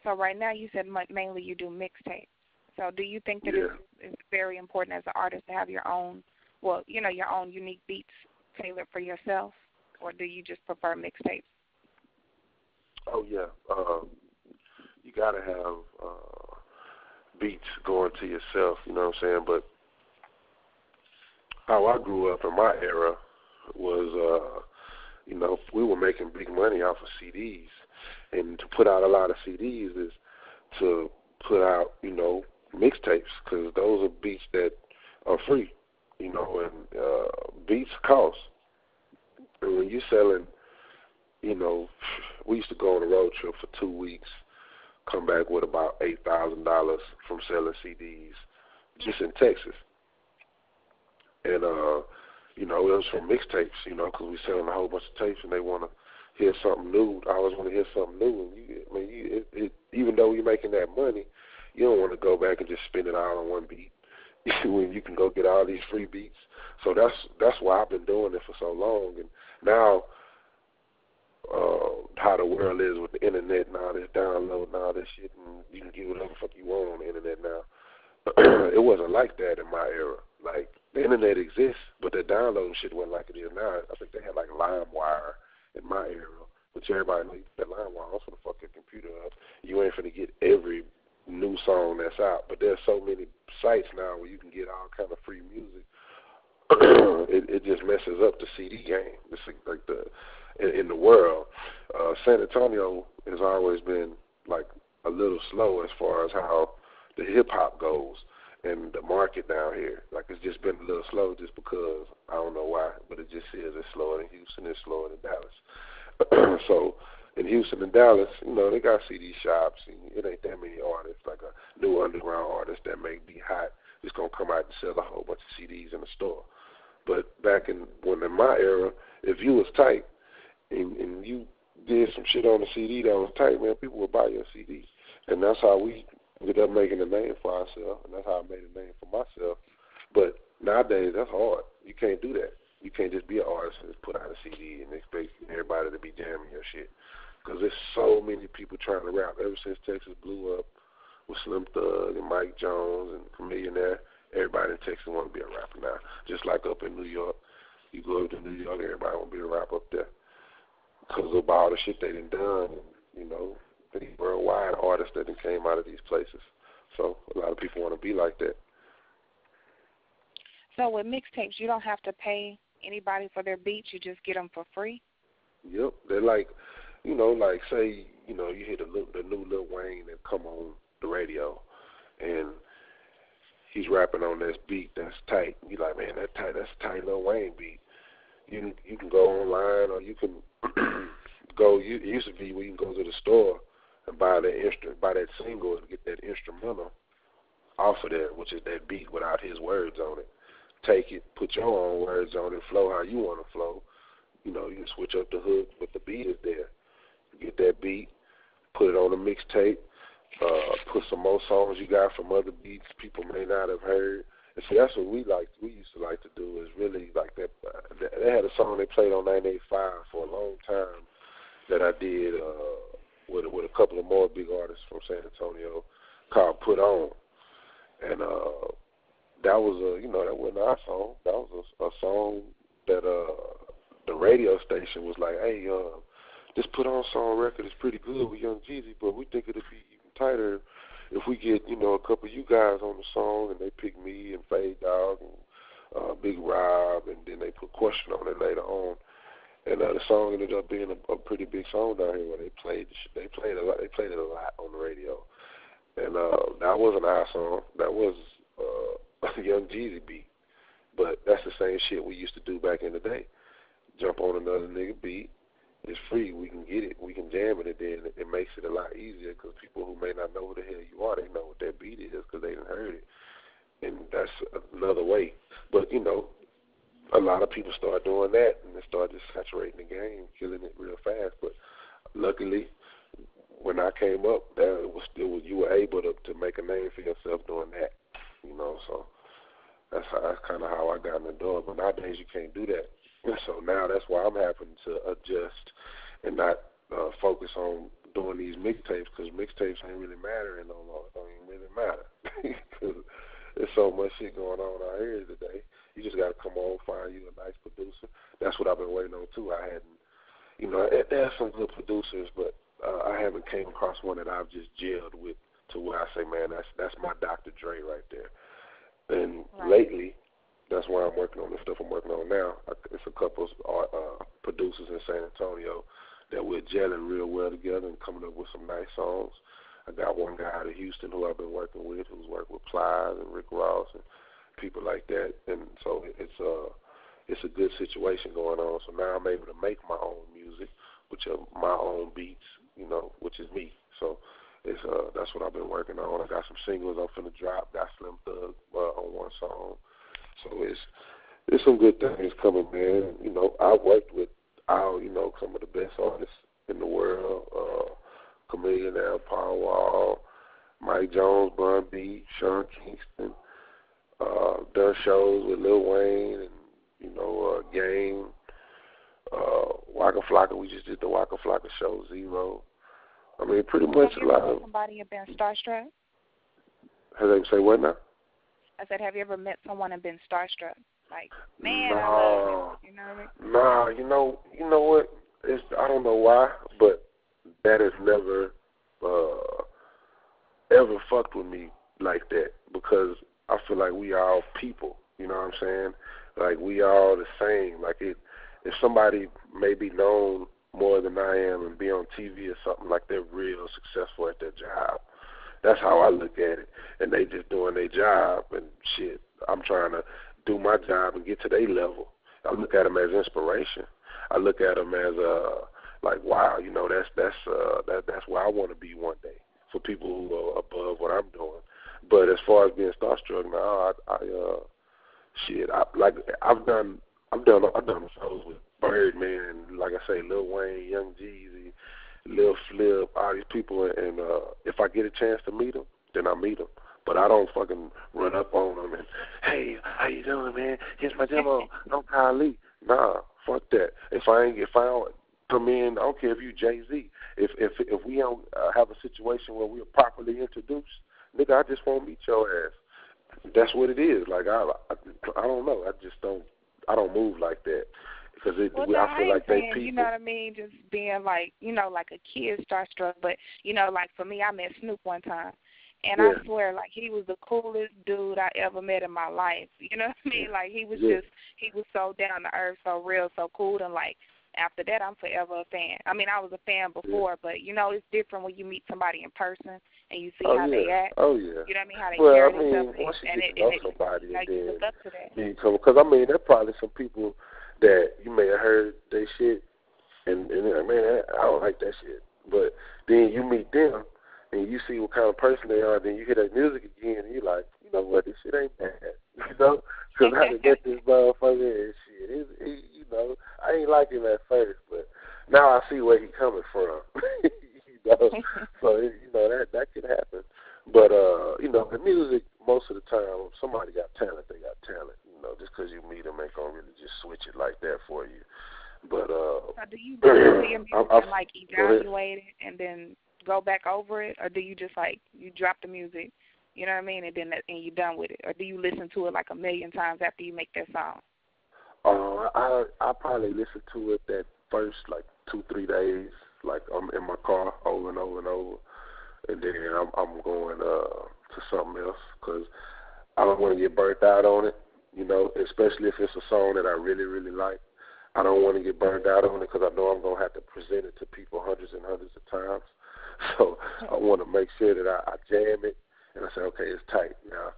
So right now you said mainly you do mixtapes. So do you think that it's very important as an artist to have your own, your own unique beats tailored for yourself, or do you just prefer mixtapes? Oh, yeah. You got to have beats going to yourself, you know what I'm saying? But how I grew up in my era was, we were making big money off of CDs. And to put out a lot of CDs is to put out, mixtapes, because those are beats that are free, and beats cost. And when you're selling, we used to go on a road trip for 2 weeks, come back with about $8,000 from selling CDs just in Texas. And, it was from mixtapes, because we selling a whole bunch of tapes and they want to hear something new. I always want to hear something new. And even though you're making that money, you don't want to go back and just spend it all on one beat when you can go get all these free beats. So that's why I've been doing it for so long. And now how the world is with the internet and all this download and all this shit, and you can get whatever the fuck you want on the internet now. It wasn't like that in my era. Like, the internet exists, but the downloading shit wasn't like it is now. I think they had like LimeWire in my era, which everybody knows that LimeWire also the fucking computer up. You ain't finna get every new song that's out, but there's so many sites now where you can get all kind of free music. It just messes up the CD game. It's like in the world. San Antonio has always been like a little slow as far as how the hip hop goes and the market down here. Like, it's just been a little slow just because I don't know why, but it just is. It's slower than Houston. It's slower than Dallas. So in Houston and Dallas, you know, they got CD shops, and it ain't that many artists, like a new underground artist that may be hot. It's going to come out and sell a whole bunch of CDs in the store. But back in my era, if you was tight and you did some shit on the CD that was tight, man, people would buy your CD. And that's how we ended up making a name for ourselves, and that's how I made a name for myself. But nowadays, that's hard. You can't do that. You can't just be an artist and just put out a CD and expect everybody to be jamming your shit. Because there's so many people trying to rap. Ever since Texas blew up with Slim Thug and Mike Jones and Chamillionaire, everybody in Texas want to be a rapper now. Just like up in New York. You go up to New York, everybody want to be a rapper up there. Because of all the shit they done, and, you know, the worldwide artists that came out of these places. So a lot of people want to be like that. So with mixtapes, you don't have to pay anybody for their beats. You just get them for free? Yep. They're like, you know, like say, you know, you hear the new Lil Wayne that come on the radio, and he's rapping on this beat that's tight. You like, man, that's a tight Lil Wayne beat. You can go online, or you can go. It used to be where you can go to the store and buy that single and get that instrumental off of there, which is that beat without his words on it. Take it, put your own words on it, flow how you want to flow. You know, you can switch up the hook, but the beat is there. You get that beat, put it on a mixtape, put some more songs you got from other beats people may not have heard. And see, that's what we used to like to do, is really like that. They had a song they played on 98.5 for a long time that I did with a couple of more big artists from San Antonio called Put On. And that was that wasn't our song. That was a song that the radio station was like, hey, this Put On song record is pretty good with Young Jeezy, but we think it'll be even tighter if we get, a couple of you guys on the song, and they pick me and Fade Dog and Big Rob, and then they put Question on it later on. And the song ended up being a pretty big song down here where they played it a lot on the radio. And that wasn't our song. That was a Young Jeezy beat. But that's the same shit we used to do back in the day. Jump on another nigga beat. It's free. We can get it. We can jam it, and then it makes it a lot easier because people who may not know who the hell you are, they know what that beat is because they didn't heard it. And that's another way. But, a lot of people start doing that, and they start just saturating the game, killing it real fast. But luckily, when I came up, you were able to make a name for yourself doing that. So that's kind of how I got in the door. But nowadays you can't do that. So now that's why I'm having to adjust and not focus on doing these mixtapes, because mixtapes ain't really mattering no more. It don't even really matter because there's so much shit going on out here today. You just got to come on, find you a nice producer. That's what I've been waiting on too. I hadn't, there's some good producers, but I haven't came across one that I've just gelled with to where I say, man, that's my Dr. Dre right there. And lately, that's why I'm working on the stuff I'm working on now. It's a couple of producers in San Antonio that we're gelling real well together and coming up with some nice songs. I got one guy out of Houston who I've been working with, who's worked with Plies and Rick Ross and people like that. And so it's a good situation going on. So now I'm able to make my own music, which are my own beats, which is me. So it's that's what I've been working on. I got some singles I'm finna drop. Got Slim Thug on one song. So it's some good things coming, man. I worked with some of the best artists in the world. Chamillionaire, Paul Wall, Mike Jones, Bun B, Sean Kingston. Done shows with Lil Wayne and, Game, Waka Flocka. We just did the Waka Flocka show, Zero. I mean, pretty much a lot of. Have you ever met somebody and been starstruck? Has they say what now? I said, have you ever met someone and been starstruck? Like, man, no, I love him. You know what I mean? Nah, you know what? I don't know why, but that has never ever fucked with me like that, because I feel like we are all people. You know what I'm saying? Like, we are all the same. Like, if somebody may be known more than I am and be on TV or something, like, they're real successful at their job. That's how I look at it. And they just doing their job and shit. I'm trying to do my job and get to their level. I look at them as inspiration. I look at them as like, wow, you know, that's where I want to be one day, for people who are above what I'm doing. But as far as being starstruck, now I've done shows with Birdman, like I say, Lil Wayne, Young Jeezy, Lil Flip, all these people, and if I get a chance to meet them, then I meet them. But I don't fucking run up on them and, hey, how you doing, man? Here's my demo. I'm Kyle Lee. Nah, fuck that. If I don't come in, I don't care if you Jay-Z. If we don't have a situation where we're properly introduced, nigga, I just won't meet your ass. That's what it is. Like, I don't know. I don't move like that. Because I feel like they people. You know what I mean? Just being like, you know, like a kid starstruck. But, you know, like for me, I met Snoop one time. And I swear, like, he was the coolest dude I ever met in my life. You know what I mean? Like, he was he was so down to earth, so real, so cool. And, like, after that, I'm forever a fan. I mean, I was a fan before, but, you know, it's different when you meet somebody in person and you see how they act. Oh, yeah. You know what I mean? How they carry themselves. Once you get to know somebody, you know, you look up to that. Because, I mean, there are probably some people that you may have heard they shit, and man, I don't like that shit. But then you meet them, and you see what kind of person they are, then you hear that music again, and you're like, you know what, this shit ain't bad. You know? Because I done met this motherfucker and shit. You know, I ain't like him at first, but now I see where he coming from. You know? So, you know, that could happen. But, you know, the music, most of the time, somebody got talent, they got talent. You know, just because you meet them ain't going to really just switch it like that for you. But, so do you do your music and, like, evaluate it and then go back over it, or do you just, like, you drop the music, you know what I mean, and then and you're done with it, or do you listen to it like a million times after you make that song? I probably listen to it that first, like, 2-3 days, like I'm in my car over and over and over, and then I'm going to something else, because I don't want to get burnt out on it, you know, especially if it's a song that I really, really like. I don't want to get burned out on it, because I know I'm going to have to present it to people hundreds and hundreds of times. So I want to make sure that I jam it, and I say, okay, it's tight. Now,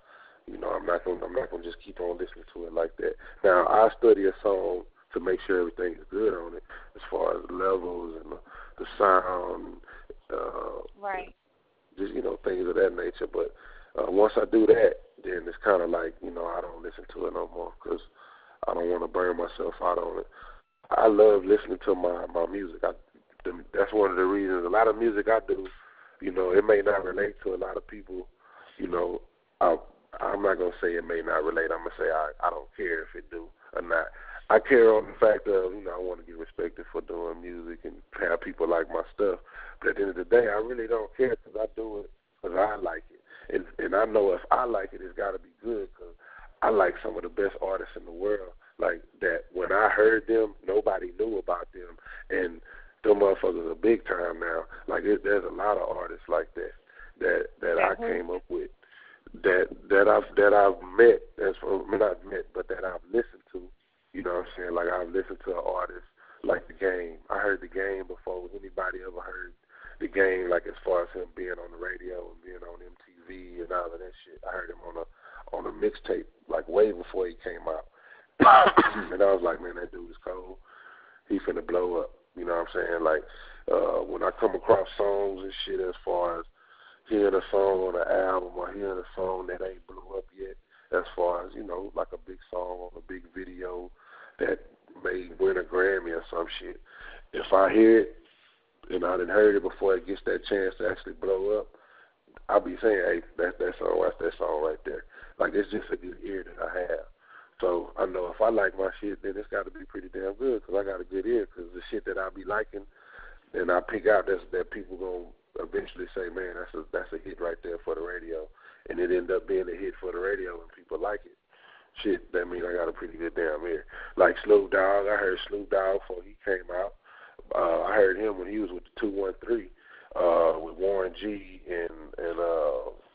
you know, I'm not gonna just keep on listening to it like that. Now, I study a song to make sure everything is good on it, as far as the levels and the sound, right? Just, you know, things of that nature. But once I do that, then it's kind of like, you know, I don't listen to it no more, because I don't want to burn myself out on it. I love listening to my music. That's one of the reasons. A lot of music I do, you know, it may not relate to a lot of people. You know, I'm not going to say it may not relate. I'm going to say I don't care if it do or not. I care on the fact of, you know, I want to get respected for doing music and have people like my stuff. But at the end of the day, I really don't care, because I do it because I like it. And I know if I like it, it's got to be good, because I like some of the best artists in the world. Like that, when I heard them, nobody knew about them. And them motherfuckers are big time now. Like, there's a lot of artists like that I came up with, that I've met, not met, but that I've listened to. You know what I'm saying? Like, I've listened to an artist like The Game. I heard The Game before anybody ever heard The Game, like, as far as him being on the radio and being on MTV and all of that shit. I heard him on a mixtape, like, way before he came out. And I was like, man, that dude is cold. He finna blow up. You know what I'm saying? Like, when I come across songs and shit, as far as hearing a song on an album or hearing a song that ain't blew up yet, as far as, you know, like a big song or a big video that may win a Grammy or some shit, if I hear it and I done heard it before it gets that chance to actually blow up, I'll be saying, hey, that's that song right there. Like, it's just a good ear that I have. So I know if I like my shit, then it's got to be pretty damn good, because I got a good ear, because the shit that I I be liking, and I pick out that people gonna eventually say, man, that's a hit right there for the radio, and it end up being a hit for the radio, and people like it. Shit, that means I got a pretty good damn ear. Like Snoop Dogg, I heard Snoop Dogg before he came out. I heard him when he was with the 213 with Warren G and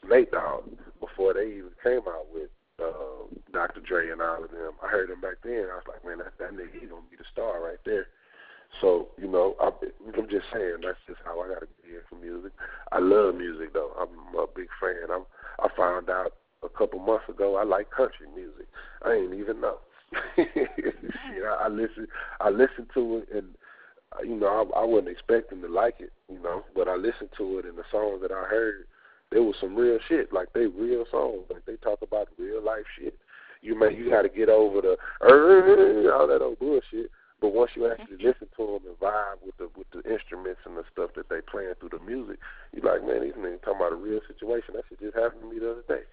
Nate Dogg before they even came out with Dr. Dre and all of them. I heard him back then. I was like, man, that nigga, he's gonna be the star right there. So, you know, I'm just saying, that's just how I got to get for music. I love music, though. I'm a big fan. I found out a couple months ago I like country music. I ain't even know. I listened to it, and, you know, I wasn't expecting to like it, you know, but I listened to it, and the songs that I heard, there was some real shit, like they real songs, like they talk about real life shit. You got to get over the all that old bullshit. But once you actually listen to them and vibe with the instruments and the stuff that they playing through the music, you're like, man, these niggas talking about a real situation. That shit just happened to me the other day.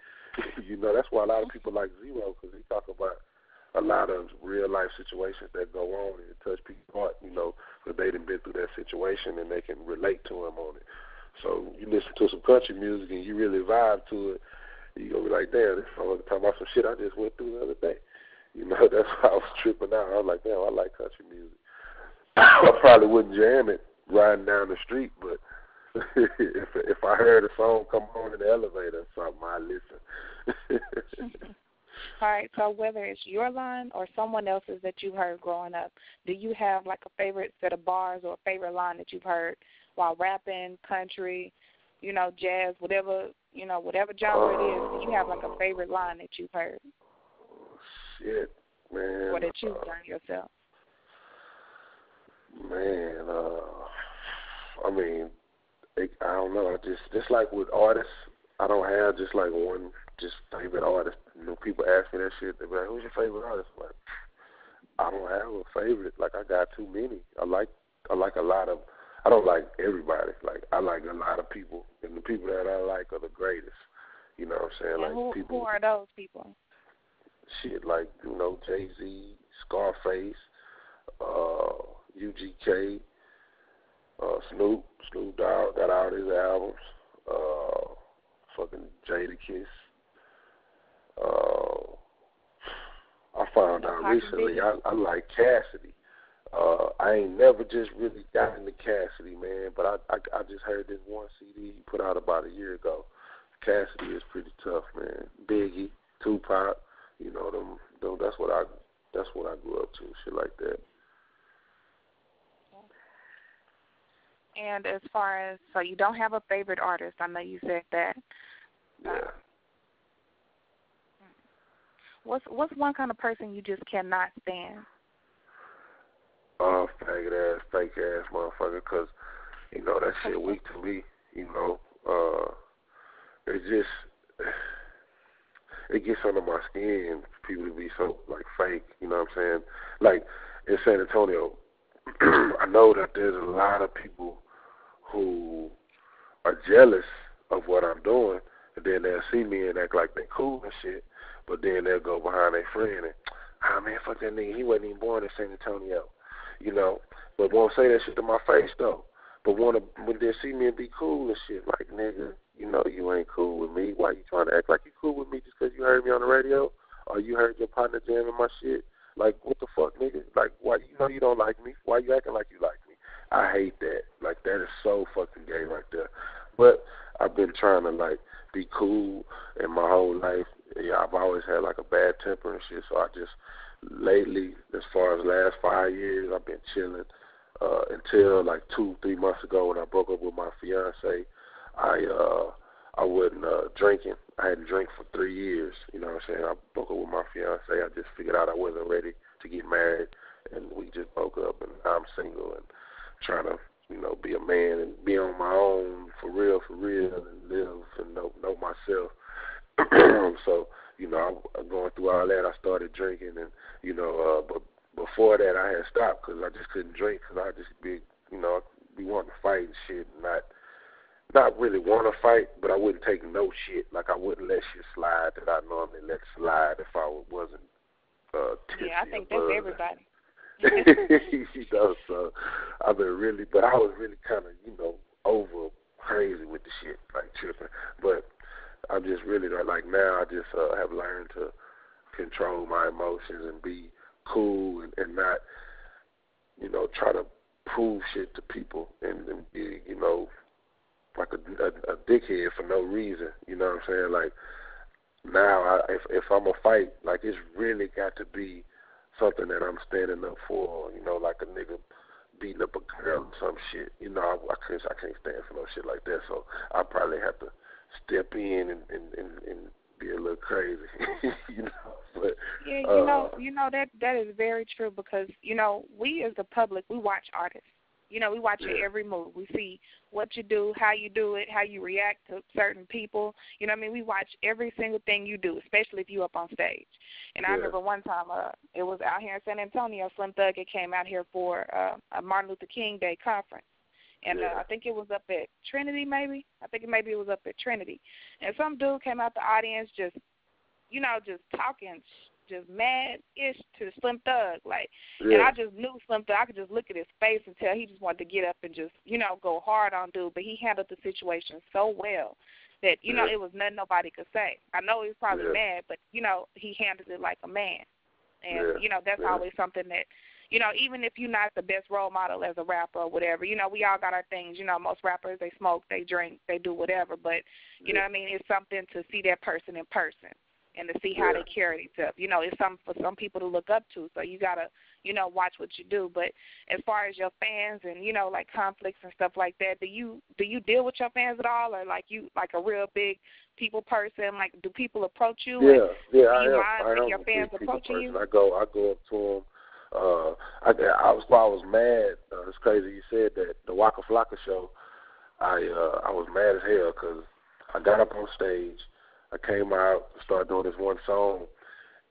You know, that's why a lot of people like Zero, because he talk about a lot of real life situations that go on and touch people's heart, you know, because they done been through that situation and they can relate to him on it. So you listen to some country music and you really vibe to it, you're going to be like, damn, this song is talking about some shit I just went through the other day. You know, that's why I was tripping out. I was like, damn, I like country music. I probably wouldn't jam it riding down the street, but if I heard a song come on in the elevator or something, I'd listen. All right, so whether it's your line or someone else's that you heard growing up, do you have like a favorite set of bars or a favorite line that you've heard while rapping, country, you know, jazz, whatever genre it is? Do you have like a favorite line that you've heard? Shit, man. Or that you've done yourself? Man, I mean, I don't know. Just like with artists, I don't have just like one favorite artist. You know, people ask me that shit. They be like, "Who's your favorite artist?" I'm like, I don't have a favorite. Like, I got too many. I like a lot of. I don't like everybody. Like, I like a lot of people, and the people that I like are the greatest. You know what I'm saying? And like, who are those people? Shit, like, you know, Jay-Z, Scarface, UGK, Snoop Dogg got all his albums, fucking Jadakiss. I found out recently I like Cassidy. I ain't never just really got into Cassidy, man, but I just heard this one CD he put out about a year ago. Cassidy is pretty tough, man. Biggie, Tupac. You know, them, that's what I grew up to, shit like that. And as far as, so you don't have a favorite artist, I know you said that. Yeah. What's one kind of person you just cannot stand? Faggot ass, fake ass motherfucker, because, you know, that shit weak to me, you know. It gets under my skin for people to be so, like, fake, you know what I'm saying? Like, in San Antonio, I know that there's a lot of people who are jealous of what I'm doing, and then they'll see me and act like they cool and shit, but then they'll go behind their friend and, man, fuck that nigga, he wasn't even born in San Antonio, you know? But won't say that shit to my face, though. But when they see me and be cool and shit, like, nigga, you know you ain't cool with me. Why you trying to act like you cool with me just because you heard me on the radio? Or you heard your partner jamming my shit? Like, what the fuck, nigga? Like, why you know you don't like me? Why you acting like you like me? I hate that. Like, that is so fucking gay right there. But I've been trying to, like, be cool in my whole life. Yeah, I've always had, like, a bad temper and shit, so I just, lately, as far as the last 5 years, I've been chilling. Until like 2-3 months ago when I broke up with my fiance, I wasn't drinking. I hadn't drank for 3 years. You know what I'm saying? I broke up with my fiance. I just figured out I wasn't ready to get married, and we just broke up. And I'm single and trying to, you know, be a man and be on my own for real, and live and know myself. So, you know, I'm going through all that. I started drinking, and you know, but before that, I had stopped because I just couldn't drink because I just be, you know, be wanting to fight and shit, and not really want to fight, but I wouldn't take no shit. Like, I wouldn't let shit slide that I normally let slide if I wasn't tipsy. Yeah, I think that's everybody. You know, so I've been really, but I was really kind of, you know, over crazy with the shit, like tripping. But I'm just really like now. I just have learned to control my emotions and be cool and not, you know, try to prove shit to people and be, you know, like a dickhead for no reason. You know what I'm saying? Like now, if I'm a fight, like it's really got to be something that I'm standing up for. You know, like a nigga beating up a girl or some shit. You know, I can't stand for no shit like that. So I probably have to step in and be a little crazy. You know. But, yeah, you know that is very true because, you know, we as the public, we watch artists. You know, we watch your every move. We see what you do, how you do it, how you react to certain people. You know what I mean? We watch every single thing you do, especially if you up on stage. And I remember one time it was out here in San Antonio, Slim Thug came out here for a Martin Luther King Day conference. And I think it was up at Trinity maybe. I think maybe it was up at Trinity. And some dude came out the audience just, you know, just talking just mad-ish to Slim Thug, like, and I just knew Slim Thug. I could just look at his face and tell he just wanted to get up and just, you know, go hard on dude, but he handled the situation so well that, you know, it was nothing nobody could say. I know he was probably mad, but, you know, he handled it like a man, and, you know, that's always something that, you know, even if you're not the best role model as a rapper or whatever, you know, we all got our things. You know, most rappers, they smoke, they drink, they do whatever, but, you know what I mean, it's something to see that person in person and to see how they carry themselves. You know, it's something for some people to look up to, so you got to, you know, watch what you do. But as far as your fans and, you know, like conflicts and stuff like that, do you deal with your fans at all, or like you like a real big people person? Like, do people approach you? I am your fans approaching you? I go up to them. I was mad. It's crazy you said that. The Waka Flocka show, I was mad as hell because I got up on stage. I came out, started doing this one song,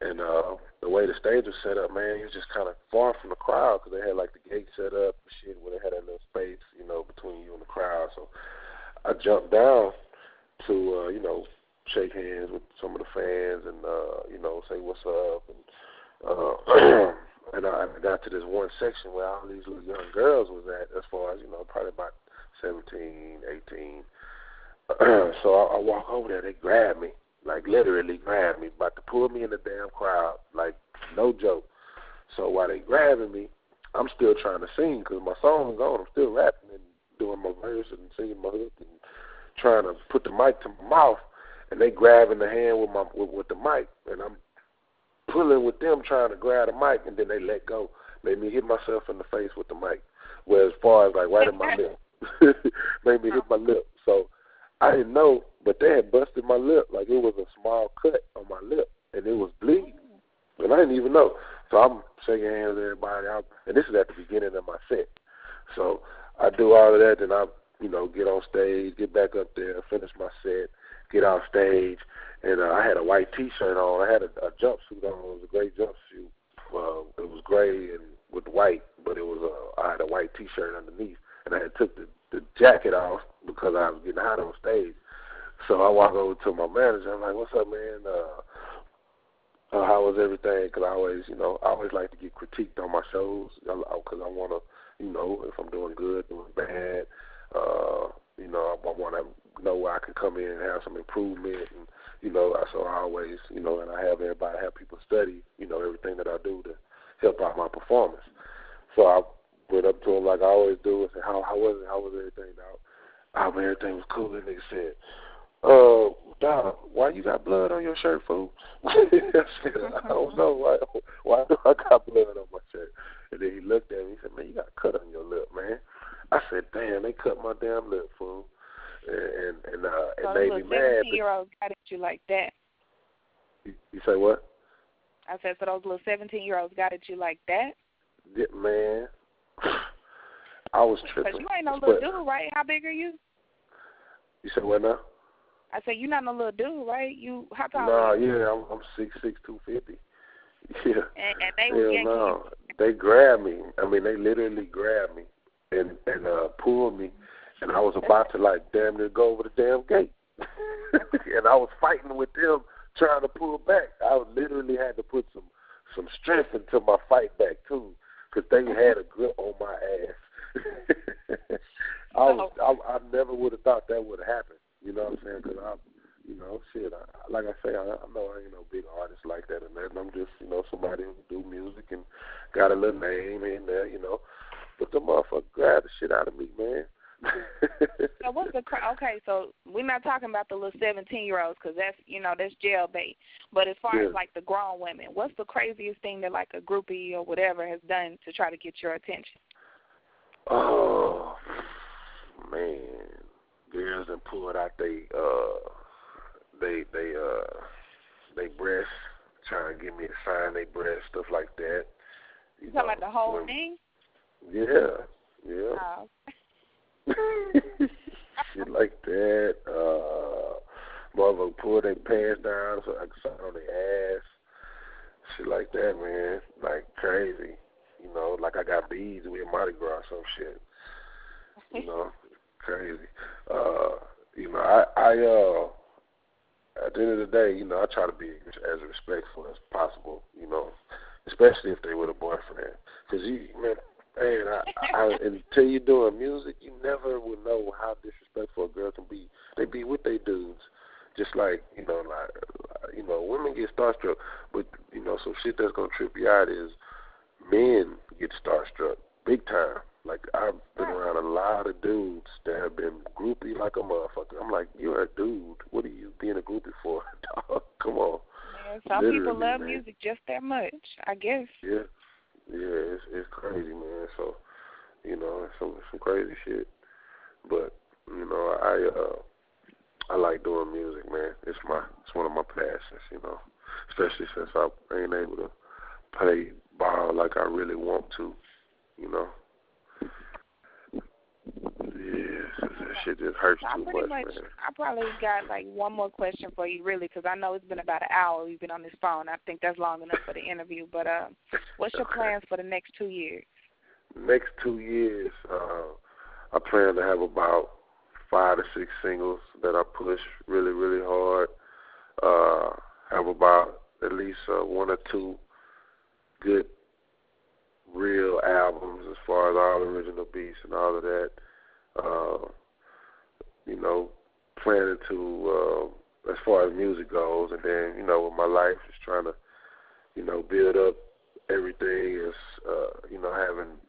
and the way the stage was set up, man, it was just kind of far from the crowd because they had like the gate set up and shit where they had that little space, you know, between you and the crowd. So I jumped down to, you know, shake hands with some of the fans and, you know, say what's up. And I got to this one section where all these little young girls was at, as far as, you know, probably about 17, 18. So I walk over there, they grab me, like literally grab me, about to pull me in the damn crowd, like no joke. So while they grabbing me, I'm still trying to sing because my song's on. I'm still rapping and doing my verse and singing my hook and trying to put the mic to my mouth, and they grabbing the hand with the mic, and I'm pulling with them trying to grab the mic, and then they let go, made me hit myself in the face with the mic. Well, as far as like right in my lip, made me hit my lip. So I didn't know, but they had busted my lip. Like it was a small cut on my lip, and it was bleeding. And I didn't even know. So I'm shaking hands with everybody. And this is at the beginning of my set. So I do all of that, and I, you know, get on stage, get back up there, finish my set, get off stage. And I had a white T-shirt on. I had a jumpsuit on. It was a gray jumpsuit. It was gray and with white, but it was I had a white T-shirt underneath. And I had took the jacket off because I was getting hot on stage. So I walk over to my manager. I'm like, "What's up, man? How was everything?" Because I always like to get critiqued on my shows because I want to, you know, if I'm doing good, doing bad, you know, I want to know where I can come in and have some improvement. And, you know, so I always, you know, and I have people study, you know, everything that I do to help out my performance. So I went up to him like I always do and said, how was it? How was everything out? Everything was cool. And they said, Dog, why you got blood on your shirt, fool? I said, I don't know. Why do I got blood on my shirt? And then he looked at me and said, man, you got a cut on your lip, man. I said, damn, they cut my damn lip, fool. And it made me mad. 17-year-olds got at you like that. You say what? I said, so those little 17-year-olds got at you like that? Yeah, man. I was tripping. Because you ain't no little dude, right? How big are you? You said what now? I said, you're not no little dude, right? You, how tall are you? Yeah, I'm 6'6", 250. Yeah. And they were yanking you. They grabbed me. I mean, they literally grabbed me and pulled me, and I was about to, like, damn near go over the damn gate. And I was fighting with them trying to pull back. I literally had to put some strength into my fight back, too, because they had a grip on my ass. I never would have thought that would have happened. You know what I'm saying? Because like I say, I know I ain't no big artist like that and that. I'm just, somebody who do music and got a little name in there, But the motherfucker grabbed the shit out of me, man. So okay, so we're not talking about the little 17-year-olds because that's jail bait. But as far as like the grown women, what's the craziest thing that like a groupie or whatever has done to try to get your attention? Oh man, girls done pulled out they breasts, trying to get me to sign their breasts, stuff like that. You talking about the whole thing? Yeah. Oh. Shit like that. Motherfucker pull their pants down so I can sign on their ass. Shit like that, man. Like crazy. Like I got beads with Mardi Gras or some shit. Crazy. I at the end of the day, I try to be as respectful as possible, especially if they with a boyfriend. Because until you're doing music, you never will know how disrespectful a girl can be. They be with their dudes, just like women get starstruck, but some shit that's gonna trip you out is men get starstruck big time. Like I've been around a lot of dudes that have been groupie like a motherfucker. I'm like, you're a dude. What are you being a groupie for, dog? Come on. Man, some people love music just that much, I guess. Yeah. Yeah, it's crazy, man. So, it's some crazy shit. But, I like doing music, man. It's one of my passions, especially since I ain't able to play ball like I really want to, Yeah, that shit just hurts too much, man. I probably got like one more question for you, really, because I know it's been about an hour we've been on this phone. I think that's long enough for the interview. But what's your plans for the next 2 years? Next 2 years, I plan to have about 5 to 6 singles that I push really, really hard. Have about at least 1 or 2 good, real albums as far as all original beats and all of that. Planning to, as far as music goes, and then, with my life, just trying to, build up everything is, having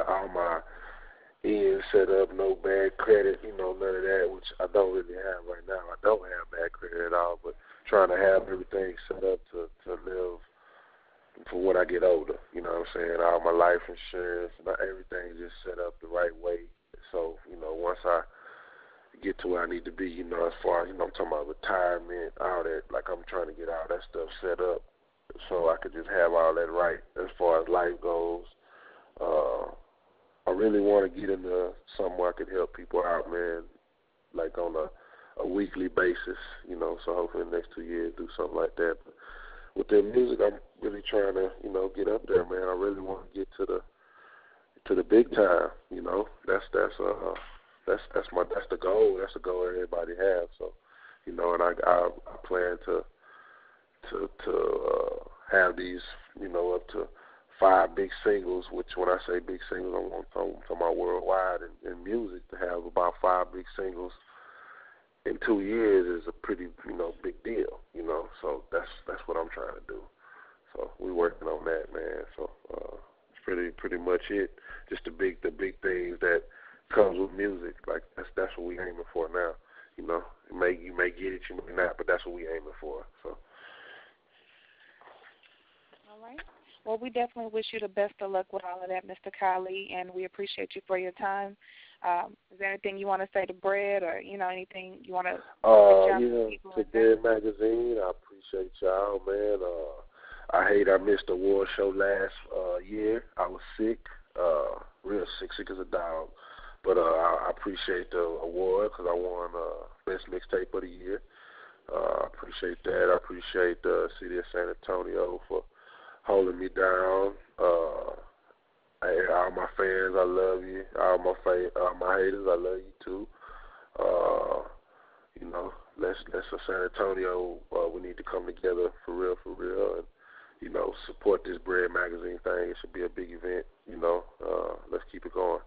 all my ends set up, no bad credit, none of that, which I don't really have right now. I don't have bad credit at all, but trying to have everything set up to live for when I get older, all my life insurance, everything just set up the right way. So, once I get to where I need to be, as far as, I'm talking about retirement, all that, like I'm trying to get all that stuff set up so I could just have all that right as far as life goes. I really want to get into something where I could help people out, man, like on a weekly basis, so hopefully in the next 2 years do something like that. But with their music, I'm really trying to, get up there, man. I really want to get to the big time, That's the goal. That's the goal everybody has. So, and I plan to have these, up to 5 big singles. Which when I say big singles, I'm talking about worldwide in music. To have about 5 big singles in 2 years is a pretty, big deal. So that's what I'm trying to do. So we're working on that, man. So it's pretty much it. Just the big things that comes with music. Like that's what we aiming for now. You may get it, you may not, but that's what we aiming for. So. All right. Well, we definitely wish you the best of luck with all of that, Mr. Kali, and we appreciate you for your time. Is there anything you want to say to Bread, or anything you want to? To Bread Magazine, I appreciate y'all, man. I missed the award show last year. I was sick, real sick as a dog. But I appreciate the award because I won Best Mixtape of the Year. I appreciate that. I appreciate the City of San Antonio for holding me down. All my fans, I love you. All my haters, I love you too. Let's San Antonio, we need to come together for real, and support this Bread Magazine thing. It should be a big event. Let's keep it going.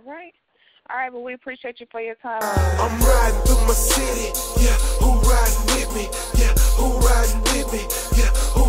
right. All right, well, we appreciate you for your time. I'm riding through my city, yeah, who riding with me, yeah, who riding with me, yeah, who